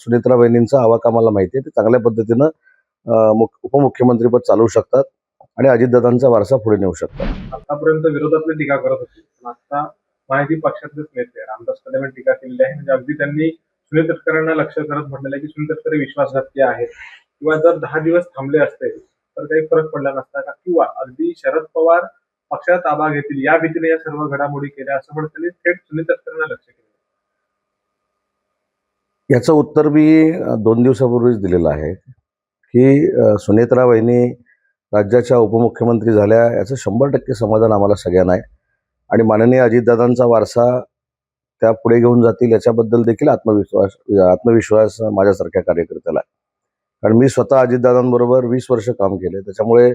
सुनेत्रा वहिनींचा आवाका मला माहिती आहे. ते चांगल्या पद्धतीनं उपमुख्यमंत्रीपद चालवू शकतात आणि अजितदादांचा वारसा पुढे नेऊ शकतात. आतापर्यंत विरोधातले टीका करत होते, पण आता माहिती पक्षातलेच नेते रामदास कदम यांनी टीका केलेली आहे. म्हणजे अगदी त्यांनी सुनील तटकरेंना लक्ष करत म्हटलेलं आहे की सुनील तटकरे विश्वासघातकी आहेत किंवा जर 10 दिवस थांबले असते तर काही फरक पडला नसता का, किंवा अगदी शरद पवार पक्षात ताबा घेतील या भीतीने या सर्व घडामोडी केल्या असं म्हणत त्यांनी थेट सुनील तटकरेंना लक्ष केलं. याचं उत्तर मी 2 दिवसापूर्वीच दिलेलं आहे की सुनेत्रा वहिनी राज्याच्या उपमुख्यमंत्री झाल्या याचं 100% समाधान आम्हाला सगळ्यांना आहे आणि माननीय अजितदादांचा वारसा त्या पुढे घेऊन जातील याच्याबद्दल देखील आत्मविश्वास माझ्यासारख्या कार्यकर्त्याला आहे. कारण मी स्वतः अजितदादांबरोबर 20 वर्ष काम केले. त्याच्यामुळे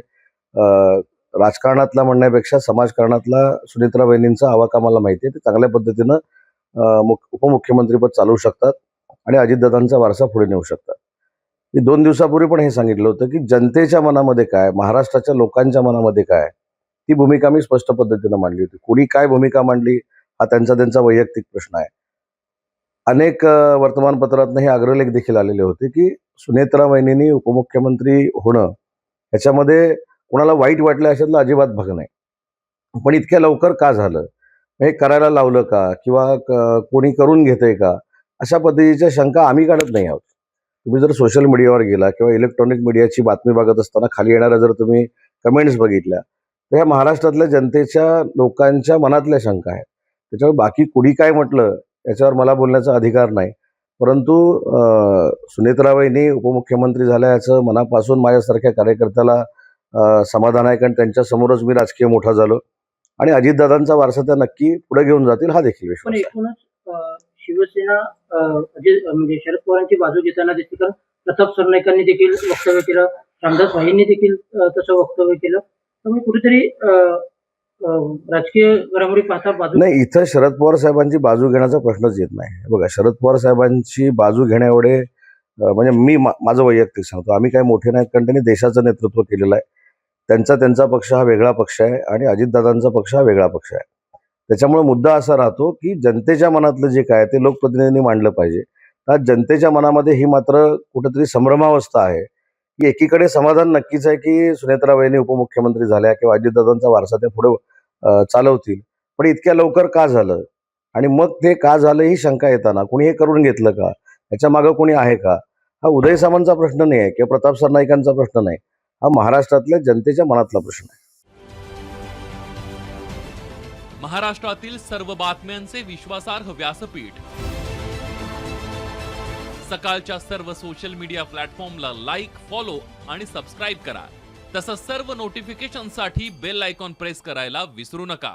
राजकारणातला म्हणण्यापेक्षा समाजकारणातला सुनेत्रा वहिनींचा आवाका मला माहिती आहे. ते चांगल्या पद्धतीनं उपमुख्यमंत्रीपद चालवू शकतात आणि अजितदादांचा वारसा पुढे नेऊ शकतात. मी 2 दिवसापूर्वी पण हे सांगितलं होतं की जनतेच्या मनामध्ये काय, महाराष्ट्राच्या लोकांच्या मनामध्ये काय, ती भूमिका मी स्पष्ट पद्धतीनं मांडली होती. कोणी काय भूमिका मांडली हा त्यांचा वैयक्तिक प्रश्न आहे. अनेक वर्तमानपत्रातनं हे अग्रलेख देखील आलेले होते की सुनेत्रा वहिनींनी उपमुख्यमंत्री होणं ह्याच्यामध्ये कोणाला वाईट वाटलं अशातला अजिबात भाग नाही. पण इतक्या लवकर का झालं, हे करायला लावलं का, किंवा कोणी करून घेतंय का, अशा पद्धतीच्या शंका आम्ही काढत नाही आहोत. तुम्ही जर सोशल मीडियावर गेला किंवा इलेक्ट्रॉनिक मीडियाची बातमी बघत असताना खाली येणाऱ्या जर तुम्ही कमेंट्स बघितल्या तर ह्या महाराष्ट्रातल्या जनतेच्या लोकांच्या मनातल्या शंका आहेत. त्याच्यामुळे बाकी कुणी काय म्हटलं याच्यावर मला बोलण्याचा अधिकार नाही. परंतु सुनेत्रा वहिनी उपमुख्यमंत्री झाल्या याचं मनापासून माझ्यासारख्या कार्यकर्त्याला समाधान आहे, कारण त्यांच्यासमोरच मी राजकीय मोठा झालो आणि अजितदादांचा वारसा त्या नक्की पुढे घेऊन जातील हा देखील विश्वास आहे. एकूणच शिवसेना म्हणजे शरद पवारांची बाजू घेताना दिसते, कारण प्रताप सरनाईकांनी देखील वक्तव्य केलं, रामदास भाईंनी देखील तसं वक्तव्य केलं. त्यामुळे कुठेतरी राजकीय घडामोडी पाहता बाजू नाही, इथं शरद पवार साहेबांची बाजू घेण्याचा प्रश्नच येत नाही. बघा, शरद पवार साहेबांची बाजू घेण्या एवढे म्हणजे मी माझं वैयक्तिक सांगतो, आम्ही काय मोठे नाहीत, कारण त्यांनी देशाचं नेतृत्व केलेलं आहे. त्यांचा पक्ष हा वेगळा पक्ष आहे आणि अजितदादांचा पक्ष हा वेगळा पक्ष आहे. त्याच्यामुळे मुद्दा असा राहतो की जनतेच्या मनातलं जे काय ते लोकप्रतिनिधींनी मांडलं पाहिजे. आज जनतेच्या मनामध्ये ही मात्र कुठेतरी संभ्रमावस्था आहे की एकीकडे समाधान नक्कीच आहे की सुनेत्रा वहिनी उपमुख्यमंत्री झाल्या किंवा अजितदादांचा वारसा ते पुढे चालवतील, पण इतक्या लवकर का झालं आणि मग ते का झालं ही शंका येताना कोणी हे करून घेतलं का, याच्या मागं कोणी आहे का, हा उदय सामंतचा प्रश्न नाही आहे किंवा प्रताप सरनाईकांचा प्रश्न नाही, हा महाराष्ट्रातल्या जनतेच्या मनातला प्रश्न आहे. महाराष्ट्रातील सर्व बातम्यांचे विश्वासार्ह व्यासपीठ, सकाळच्या सर्व सोशल मीडिया प्लॅटफॉर्मला लाईक, फॉलो आणि सबस्क्राईब करा. तसंच सर्व नोटिफिकेशनसाठी बेल आयकॉन प्रेस करायला विसरू नका.